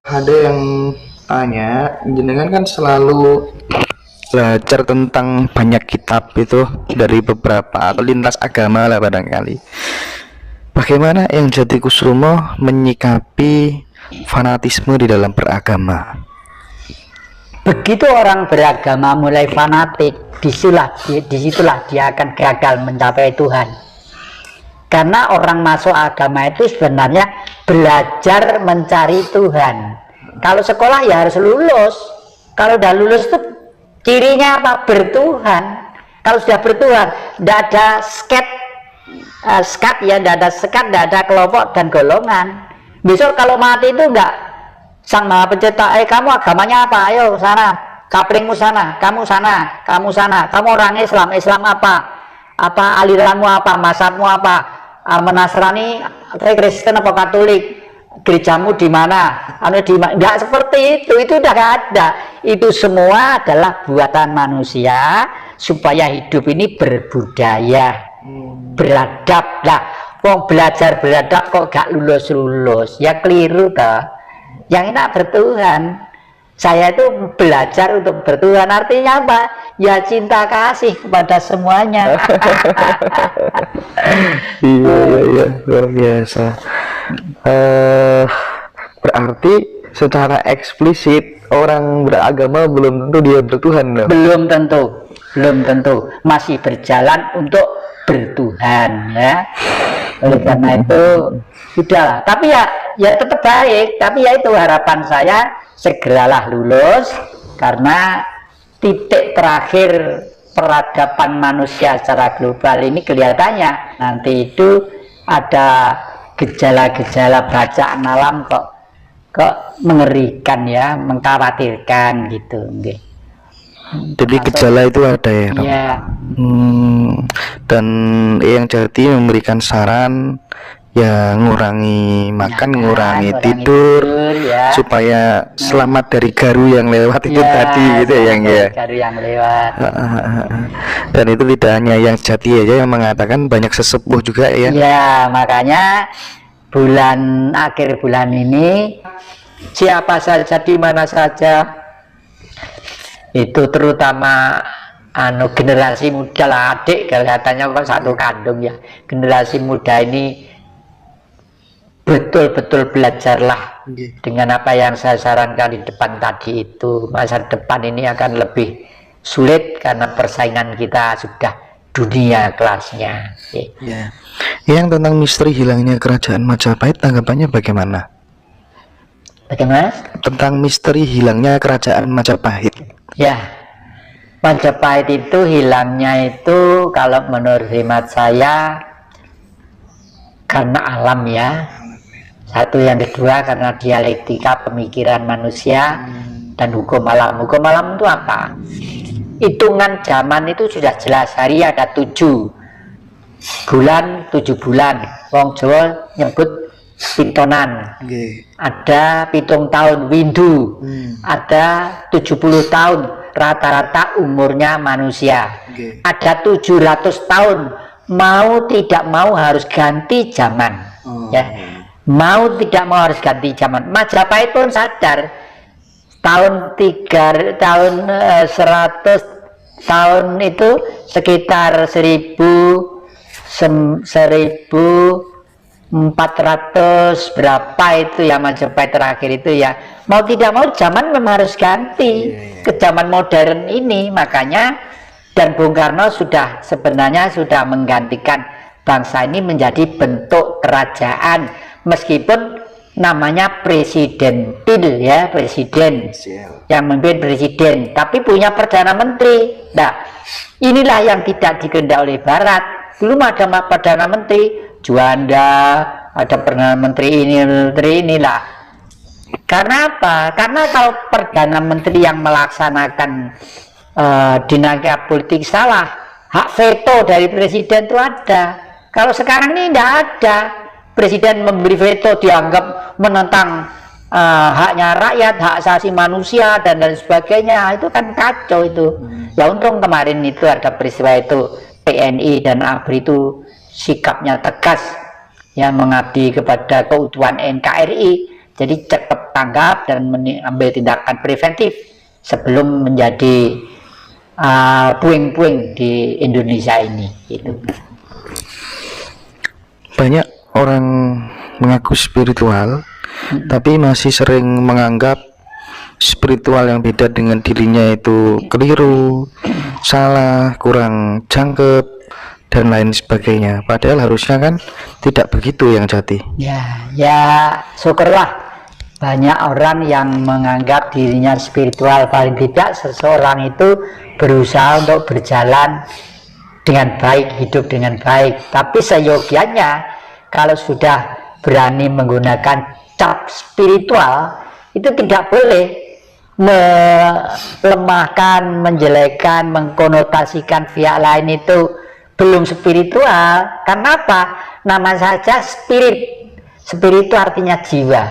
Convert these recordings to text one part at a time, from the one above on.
Ada yang tanya, jenengan kan selalu belajar tentang banyak kitab itu dari beberapa atau lintas agama lah barangkali. Bagaimana yang Jati Kusrumo menyikapi fanatisme di dalam beragama? Begitu orang beragama mulai fanatik, disitulah dia akan gagal mencapai Tuhan. Karena orang masuk agama itu sebenarnya belajar mencari Tuhan. Kalau sekolah ya harus lulus. Kalau udah lulus itu cirinya apa? Bertuhan. Kalau sudah bertuhan, tidak ada skat ya, tidak ada sekat, tidak ada kelompok dan golongan. Besok kalau mati itu enggak Sang Maha Pencipta, kamu agamanya apa? Ayo sana, kaplingmu sana, kamu sana, kamu sana. Kamu orang Islam, Islam apa? Apa aliranmu apa? Mazhabmu apa? Menasrani, Kristen apa Katolik? Gerejamu di mana? Enggak seperti itu udah gak ada. Itu semua adalah buatan manusia supaya hidup ini berbudaya, beradab lah. Wong belajar beradab kok gak lulus-lulus, ya keliru toh. Yang enak bertuhan. Saya itu belajar untuk bertuhan, artinya apa? Ya cinta kasih kepada semuanya. Iya, luar biasa. Berarti secara eksplisit orang beragama belum tentu dia bertuhan, dong? Belum tentu, masih berjalan untuk bertuhan ya. Oleh karena itu sudahlah, tapi ya tetap baik, tapi ya itu harapan saya segeralah lulus, karena titik terakhir peradaban manusia secara global ini kelihatannya nanti itu ada gejala-gejala bacaan alam kok mengerikan ya, mengkhawatirkan gitu. Jadi gejala itu ada ya, dok? Ya. Dan yang Jati memberikan saran ya ngurangi makan, ngurangi tidur ya, supaya selamat dari garu yang lewat itu tadi gitu ya, yang ya. Garu yang lewat. Dan itu tidak hanya yang Jati aja yang mengatakan, banyak sesepuh juga ya. Ya, makanya akhir bulan ini siapa saja di mana saja itu, terutama generasi muda lah, adik kelihatannya kok satu kandung ya, generasi muda ini betul-betul belajarlah dengan apa yang saya sarankan di depan tadi itu. Masa depan ini akan lebih sulit karena persaingan kita sudah dunia kelasnya. Ya. Yang tentang misteri hilangnya kerajaan Majapahit, tanggapannya bagaimana? Bagaimana? Tentang misteri hilangnya kerajaan Majapahit. Ya, Majapahit itu hilangnya itu kalau menurut hemat saya karena alam ya. Satu, yang kedua karena dialektika pemikiran manusia dan hukum alam. Hukum alam itu apa? Hitungan zaman itu sudah jelas, hari ada 7 bulan, 7 bulan. Wong Jawa nyebut pitonan. Ada pitung tahun windu, ada 70 tahun rata-rata umurnya manusia. Ada 700 tahun, mau tidak mau harus ganti zaman. Ya. Mau tidak mau harus ganti zaman. Majapahit pun sadar tahun 100 tahun itu sekitar 1400 berapa itu ya, Majapahit terakhir itu ya. Mau tidak mau zaman memang harus ganti ke zaman modern ini. Makanya dan Bung Karno sebenarnya sudah menggantikan bangsa ini menjadi bentuk kerajaan. Meskipun namanya presidentil ya, presiden yang memimpin presiden, tapi punya perdana menteri. Nah, inilah yang tidak dikehendaki oleh Barat. Belum ada perdana menteri Juanda, ada perdana menteri ini, menteri inilah. Karena apa? Karena kalau perdana menteri yang melaksanakan dinamika politik salah, hak veto dari presiden itu ada. Kalau sekarang ini tidak ada. Presiden memberi veto dianggap menentang haknya rakyat, hak asasi manusia dan lain sebagainya. Itu kan kacau itu. Ya untung kemarin itu ada peristiwa itu, TNI dan ABRI itu sikapnya tegas ya, mengabdi kepada keutuhan NKRI. Jadi cepat tanggap dan mengambil tindakan preventif sebelum menjadi puing-puing di Indonesia ini. Gitu. Banyak orang mengaku spiritual, tapi masih sering menganggap spiritual yang beda dengan dirinya itu keliru, salah, kurang jangkep, dan lain sebagainya. Padahal harusnya kan tidak begitu yang Jati. Ya syukurlah banyak orang yang menganggap dirinya spiritual. Paling tidak seseorang itu berusaha untuk berjalan dengan baik, hidup dengan baik. Tapi seyogianya kalau sudah berani menggunakan cap spiritual, itu tidak boleh melemahkan, menjelekkan, mengkonotasikan pihak lain itu belum spiritual. Karena apa? Nama saja spirit. Spirit itu artinya jiwa.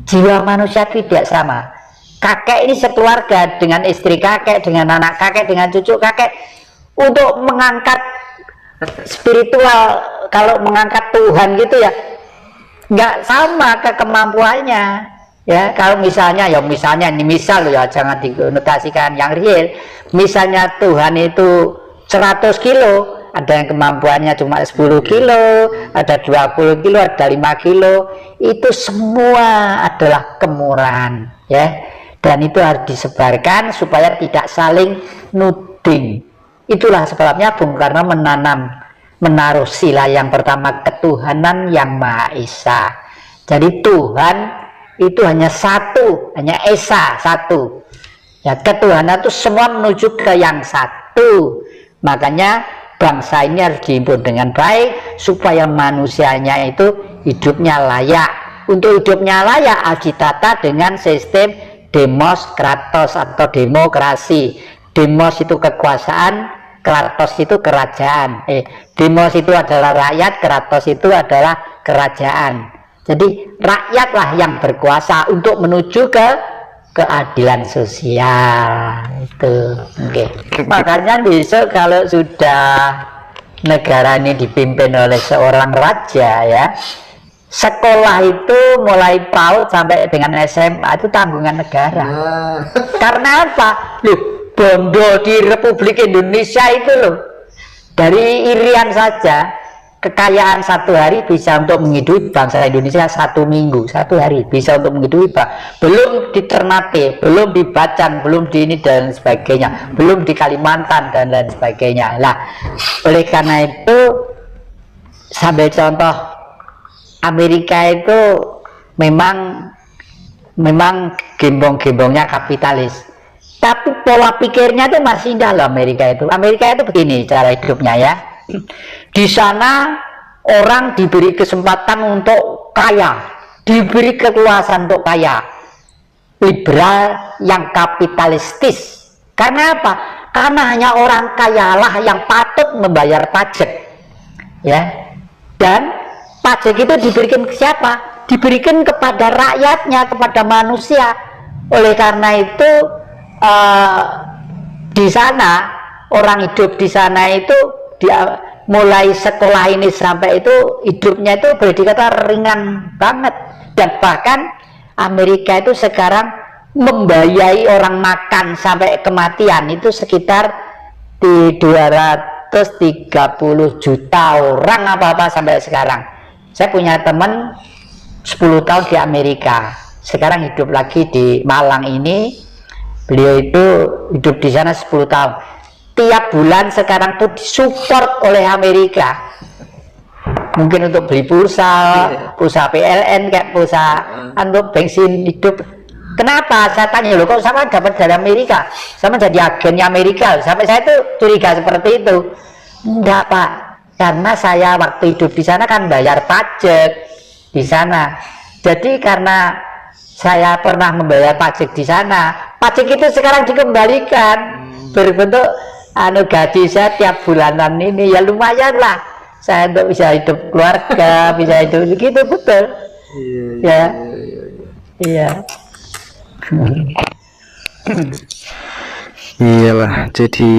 Jiwa manusia tidak sama. Kakek ini sekeluarga dengan istri kakek, dengan anak kakek, dengan cucu kakek, untuk mengangkat spiritual, kalau mengangkat Tuhan gitu ya nggak sama kemampuannya. Ya, kalau misalnya ini misal ya, jangan dikonotasikan yang real. Misalnya Tuhan itu 100 kilo, ada yang kemampuannya cuma 10 kilo, ada 20 kilo, ada 5 kilo. Itu semua adalah kemurahan, ya. Dan itu harus disebarkan supaya tidak saling nuding. Itulah sebabnya Bung Karno menaruh sila yang pertama, ketuhanan yang Maha Esa. Jadi Tuhan itu hanya satu, hanya Esa, satu. Ya, ketuhanan itu semua menuju ke yang satu. Makanya bangsa ini harus dihimpun dengan baik supaya manusianya itu hidupnya layak. Untuk hidupnya layak harus ditata dengan sistem demos kratos atau demokrasi. Demos itu kekuasaan, kratos itu kerajaan. Demos itu adalah rakyat, kratos itu adalah kerajaan. Jadi rakyatlah yang berkuasa untuk menuju ke keadilan sosial itu. Makanya besok kalau sudah negara ini dipimpin oleh seorang raja, ya, sekolah itu mulai PAUD sampai dengan SMA itu tanggungan negara. Karena apa? Loh, bondo di Republik Indonesia itu loh, dari Irian saja kekayaan satu hari bisa untuk menghidupi bangsa Indonesia 1 minggu, 1 hari bisa untuk menghidupi, belum di Ternate, belum di Bacan, belum di ini dan sebagainya, belum di Kalimantan dan lain sebagainya. Nah, oleh karena itu, sambil contoh, Amerika itu memang gembong-gembongnya kapitalis, tapi pola pikirnya itu masih indah loh. Amerika itu begini cara hidupnya, ya. Di sana orang diberi kesempatan untuk kaya, diberi kekuasaan untuk kaya, liberal yang kapitalistis. Karena apa? Karena hanya orang kayalah yang patut membayar pajak, ya. Dan pajak itu diberikan ke siapa? Diberikan kepada rakyatnya, kepada manusia. Oleh karena itu di sana orang hidup di sana itu dia mulai sekolah ini sampai itu hidupnya itu boleh dikata ringan banget. Dan bahkan Amerika itu sekarang membiayai orang makan sampai kematian itu sekitar di 230 juta orang apa-apa sampai sekarang. Saya punya teman 10 tahun di Amerika, sekarang hidup lagi di Malang ini. Beliau itu hidup di sana 10 tahun. Tiap bulan sekarang tuh disupport oleh Amerika, mungkin untuk beli pulsa PLN, kayak pulsa untuk bensin hidup. Kenapa? Saya tanya, loh, kok sama dapat dari Amerika, sama jadi agennya Amerika? Sampai saya tuh curiga seperti itu. Enggak, Pak, karena saya waktu hidup di sana kan bayar pajak di sana. Jadi karena saya pernah membayar pajak di sana, pajak itu sekarang dikembalikan berbentuk gaji saya tiap bulanan ini, ya lumayan lah saya untuk bisa hidup keluarga, bisa hidup gitu, betul. Iya. Iyalah, jadi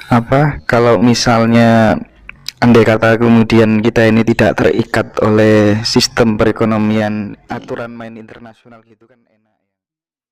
apa, kalau misalnya andai kata kemudian kita ini tidak terikat oleh sistem perekonomian aturan main internasional gitu kan enak.